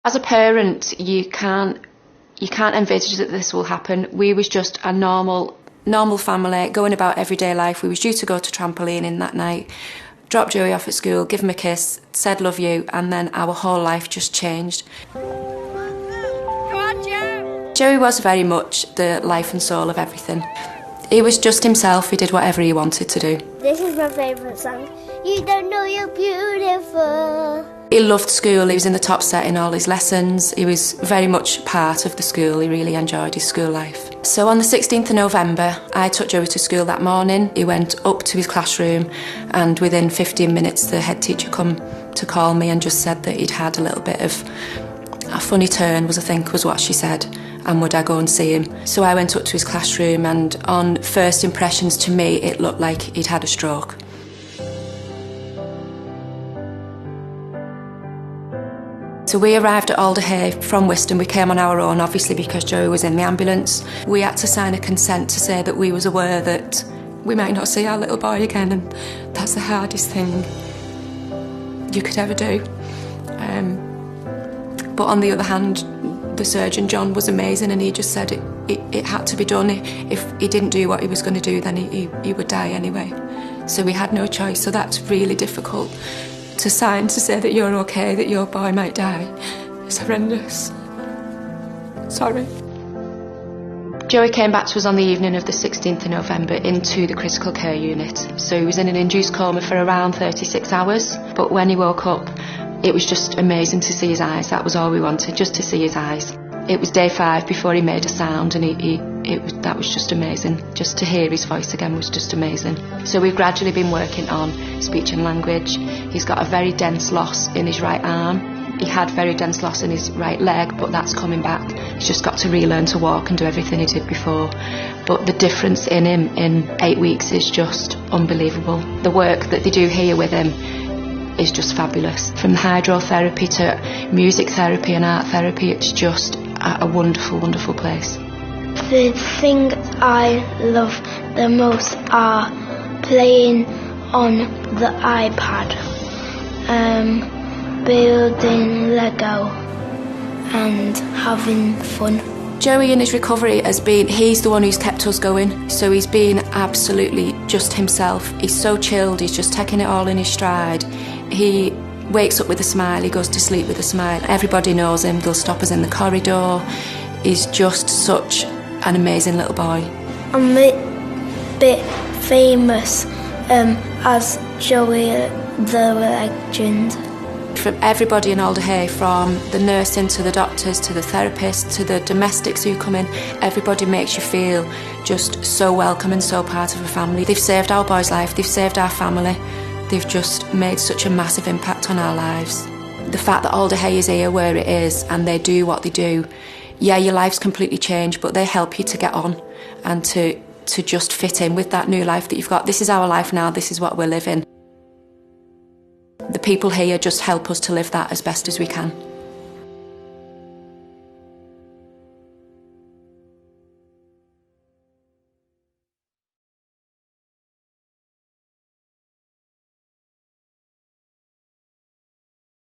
As a parent, you can't envisage that this will happen. We was just a normal family, going about everyday life. We was due to go to trampolining that night, dropped Joey off at school, give him a kiss, said love you, and then our whole life just changed. Joey was very much the life and soul of everything. He was just himself, he did whatever he wanted to do. This is my favourite song. You don't know you're beautiful. He loved school, he was in the top set in all his lessons. He was very much part of the school, he really enjoyed his school life. So on the 16th of November, I took Joey to school that morning. He went up to his classroom and within 15 minutes the head teacher come to call me and just said that he'd had a little bit of a funny turn, was what she said, and would I go and see him. So I went up to his classroom and on first impressions to me it looked like he'd had a stroke. So we arrived at Alder Hey from Whiston. We came on our own, obviously, because Joey was in the ambulance. We had to sign a consent to say that we was aware that we might not see our little boy again, and that's the hardest thing you could ever do. But on the other hand, the surgeon, John, was amazing, and he just said it had to be done. If he didn't do what he was going to do, then he would die anyway. So we had no choice, so that's really difficult to sign, to say that you're okay, that your boy might die. It's horrendous. Sorry. Joey came back to us on the evening of the 16th of November into the critical care unit. So he was in an induced coma for around 36 hours, but when he woke up, it was just amazing to see his eyes. That was all we wanted, just to see his eyes. It was day 5 before he made a sound, and that was just amazing. Just to hear his voice again was just amazing. So we've gradually been working on speech and language. He's got a very dense loss in his right arm. He had very dense loss in his right leg, but that's coming back. He's just got to relearn to walk and do everything he did before. But the difference in him in 8 weeks is just unbelievable. The work that they do here with him is just fabulous. From hydrotherapy to music therapy and art therapy, it's just a wonderful, wonderful place. The thing I love the most are playing on the iPad, building Lego and having fun. Joey in his recovery he's the one who's kept us going, so he's been absolutely just himself. He's so chilled, he's just taking it all in his stride. He wakes up with a smile, he goes to sleep with a smile. Everybody knows him, they'll stop us in the corridor. He's just such an amazing little boy. I'm a bit famous as Joey the Legend. From everybody in Alder Hey, from the nursing to the doctors to the therapists to the domestics who come in, everybody makes you feel just so welcome and so part of a family. They've saved our boy's life, they've saved our family, they've just made such a massive impact on our lives. The fact that Alder Hey is here where it is and they do what they do, yeah, your life's completely changed, but they help you to get on and to just fit in with that new life that you've got. This is our life now, this is what we're living. The people here just help us to live that as best as we can.